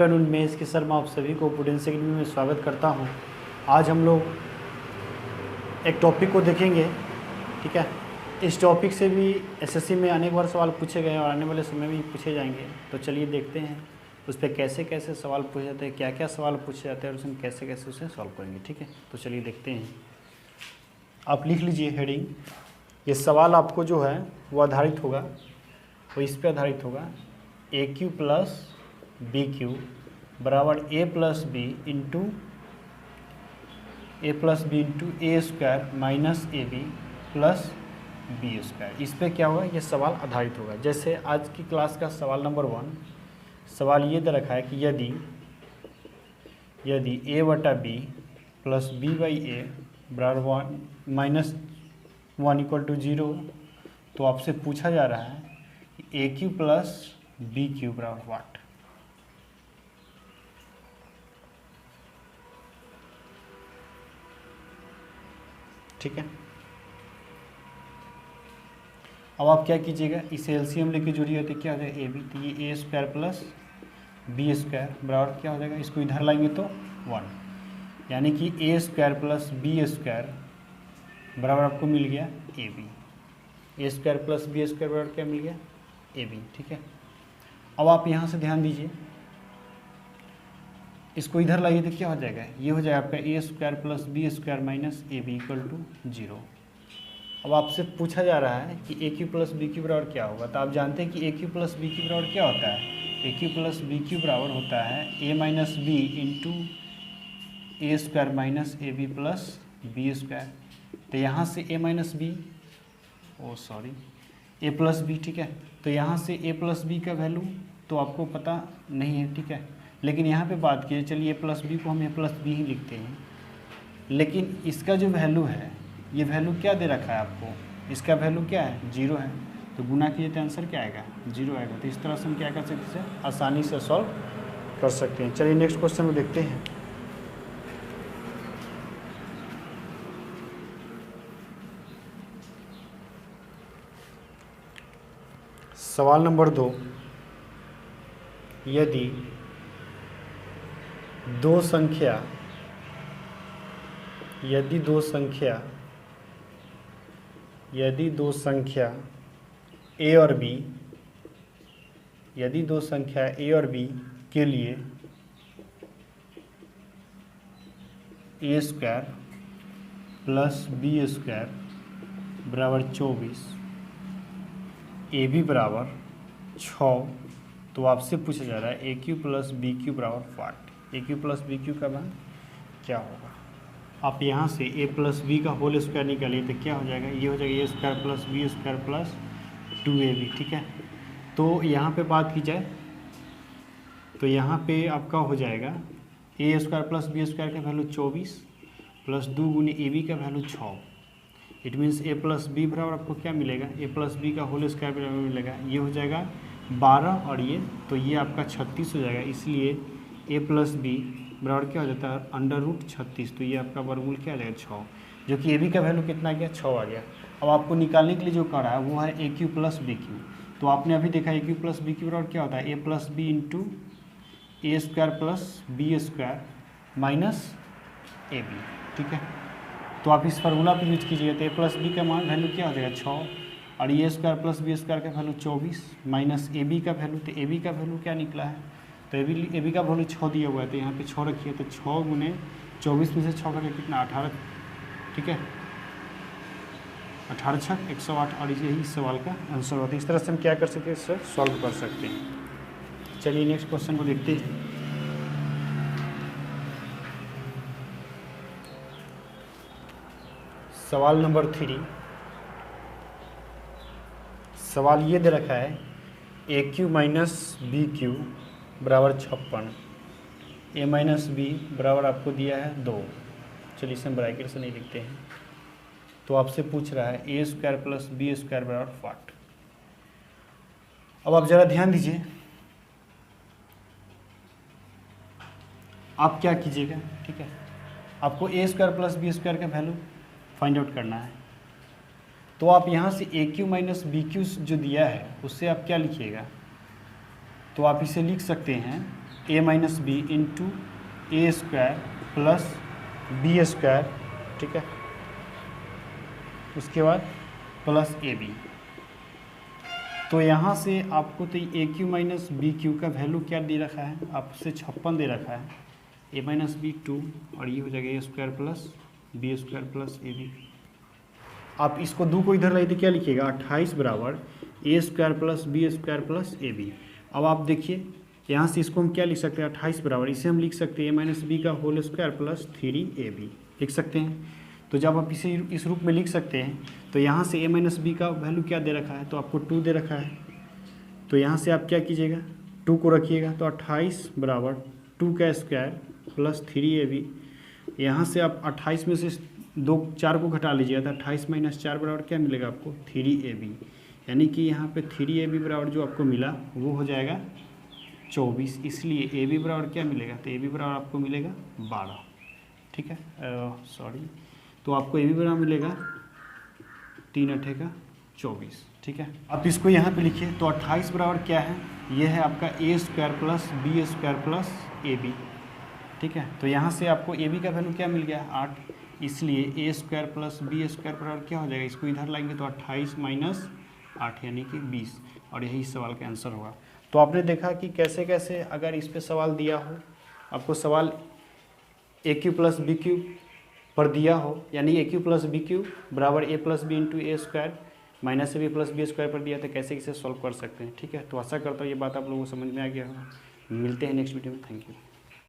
Afternoon में इसके sir मैं आप सभी को प्रूडेंस एकेडमी में स्वागत करता हूं। आज हम लोग एक टॉपिक को देखेंगे, ठीक है। इस टॉपिक से भी एसएससी में अनेक बार सवाल पूछे गए और आने वाले समय में भी पूछे जाएंगे। तो चलिए देखते हैं उस पर कैसे कैसे सवाल पूछे जाते हैं, क्या क्या सवाल पूछे जाते हैं और उसमें कैसे कैसे उसे सॉल्व करेंगे, ठीक है। तो चलिए देखते हैं। आप लिख लीजिए हेडिंग। ये सवाल आपको जो है वो आधारित होगा, वो इस पर आधारित होगा a cube plus b cube बराबर a plus b into a square minus a b plus B square. इस पर क्या होगा, ये सवाल आधारित होगा। जैसे आज की क्लास का सवाल नंबर 1 सवाल ये दे रखा है कि यदि ए बटा बी प्लस बी बाई ए बराबर -1 इक्वल टू 0, तो आपसे पूछा जा रहा है कि a cube plus b cube बराबर वाट। ठीक है। अब आप क्या कीजिएगा, इसे एलसीएम लेके जोड़िए तो क्या हो जाएगा, ए बी, तो ये ए स्क्वायर प्लस बी स्क्वायर बराबर क्या हो जाएगा, इसको इधर लाएंगे तो 1, यानी कि A square plus B square बराबर आपको मिल गया A B. A square plus B square बराबर क्या मिल गया, ए बी। ठीक है। अब आप यहाँ से ध्यान दीजिए, इसको इधर लाइए तो क्या हो जाएगा, ये हो जाएगा आपका a square plus B square minus a b equal to 0। अब आपसे पूछा जा रहा है कि a cube plus b cube बराबर क्या होगा। तो आप जानते हैं कि a cube plus b cube बराबर क्या होता है, a cube plus b cube बराबर होता है a minus b into a square minus a b plus B square. तो यहाँ से a minus B A plus B, ठीक है। तो यहाँ से ए प्लस बी का वैल्यू तो आपको पता नहीं है, ठीक है। लेकिन यहाँ पे बात कीजिए, चलिए ए प्लस बी को हम ए प्लस बी ही लिखते हैं, लेकिन इसका जो वैल्यू है, ये वैल्यू क्या दे रखा है आपको, इसका वैल्यू क्या है, 0 है। तो गुना कीजिए तो आंसर क्या आएगा, 0 आएगा। तो इस तरह से हम क्या कर सकते हैं, आसानी से सॉल्व कर सकते हैं। चलिए नेक्स्ट क्वेश्चन में देखते हैं। सवाल नंबर 2, यदि दो संख्या ए और बी के लिए ए स्क्वायर प्लस बी स्क्वायर बराबर 24, ए बी बराबर 6, तो आपसे पूछा जा रहा है a cube plus b cube बराबर what. A cube plus b cube का मान क्या होगा। आप यहाँ से ए प्लस बी का होल स्क्वायर निकालिए तो क्या हो जाएगा, ये हो जाएगा ए square plus B square plus 2ab, ठीक है। तो यहाँ पे बात की जाए तो यहाँ पे आपका हो जाएगा ए स्क्वायर प्लस बी स्क्वायर का वैल्यू 24 प्लस 2 गुनी ए बी का value 6। It means A plus B बराबर आपको क्या मिलेगा, ए प्लस बी का होल स्क्वायर बराबर मिलेगा, ये हो जाएगा 12 और ये तो ये आपका 36 हो जाएगा। इसलिए ए प्लस बी बराबर क्या हो जाता है, √36। तो ये आपका वर्गमूल क्या आ जाएगा, 6, जो कि ए बी का वैल्यू कितना आ गया, 6 आ गया। अब आपको निकालने के लिए जो कर रहा है वो है a cube plus b cube. तो आपने अभी देखा a cube plus b cube बराबर क्या होता है, a plus b into a square plus B square minus a b, ठीक है। तो आप इस फार्मूला पर यूज कीजिए तो ए प्लस बी का मान वैल्यू क्या हो जाएगा, 6, और ए स्क्वायर प्लस बी स्क्वायर का वैल्यू 24 माइनस ए बी का वैल्यू, तो ए बी का वैल्यू क्या निकला है, तो ए बी का वैल्यू 6 दिया हुआ है, तो यहाँ पे 6 रखिए। तो 6 गुने 24 में से 6 करके कितना, 18, ठीक है। 18 छक 108, और यही इस सवाल का आंसर होता है। इस तरह से हम क्या कर सकते हैं, इससे सॉल्व कर सकते हैं। चलिए नेक्स्ट क्वेश्चन को देखते हैं। सवाल नंबर 3, सवाल ये दे रखा है a Q minus B cube बराबर 56, ए माइनस बी बराबर आपको दिया है 2। चलिए इसे हम ब्रैकेट से नहीं लिखते हैं। तो आपसे पूछ रहा है ए स्क्वायर प्लस बी स्क्वायर बराबर वाट। अब आप ज़रा ध्यान दीजिए, आप क्या कीजिएगा, ठीक है। आपको ए स्क्वायर प्लस बी स्क्वायर का वैल्यू फाइंड आउट करना है। तो आप यहाँ से ए क्यू माइनस बी क्यू जो दिया है उससे आप क्या लिखिएगा, तो आप इसे लिख सकते हैं ए minus b into a square plus B square, ठीक है, उसके बाद प्लस ए बी। तो यहाँ से आपको तो ए क्यू माइनस बी क्यू का वैल्यू क्या दे रखा है, आपसे 56 दे रखा है, ए माइनस बी 2 और ये हो जाएगा ए square plus B square plus a b. आप इसको 2 को इधर लाइए तो क्या लिखिएगा, 28 बराबर a square plus B square plus a b. अब आप देखिए यहाँ से इसको हम क्या लिख सकते हैं, 28 बराबर, इसे हम लिख सकते हैं ए माइनस बी का होल स्क्वायर प्लस 3ab लिख सकते हैं। तो जब आप इसे इस रूप में लिख सकते हैं तो यहाँ से ए माइनस बी का वैल्यू क्या दे रखा है, तो आपको 2 दे रखा है। तो यहाँ से आप क्या कीजिएगा, 2 को रखिएगा, तो 28 बराबर 2 का स्क्वायर प्लस 3ab। यहाँ से आप 28 में से 4 को घटा लीजिएगा, तो 28 माइनस 4 बराबर क्या मिलेगा आपको, 3ab। यानी कि यहाँ पे 3ab बराबर जो आपको मिला वो हो जाएगा 24। इसलिए ए बी बराबर क्या मिलेगा, तो ए बी बराबर आपको मिलेगा 12, ठीक है, सॉरी, तो आपको ए बी बराबर मिलेगा 3 8 का 24, ठीक है। आप इसको यहाँ पे लिखिए, तो 28 बराबर क्या है, ये है आपका a square plus B square plus a b, ठीक है। तो यहाँ से आपको ए बी का वैल्यू क्या मिल गया, 8, इसलिए ए स्क्वायर प्लस बी स्क्वायर बराबर क्या हो जाएगा, इसको इधर लाएंगे तो 28 माइनस 8 यानी कि 20, और यही इस सवाल का आंसर होगा। तो आपने देखा कि कैसे कैसे अगर इस पे सवाल दिया हो, आपको सवाल a cube plus b cube पर दिया हो, यानी a cube plus b cube बराबर a plus b into a square minus a b plus B square पर दिया, तो कैसे कैसे सॉल्व कर सकते हैं, ठीक है। तो आशा करता हूँ ये बात आप लोगों को समझ में आ गया होगा। मिलते हैं नेक्स्ट वीडियो में, थैंक यू।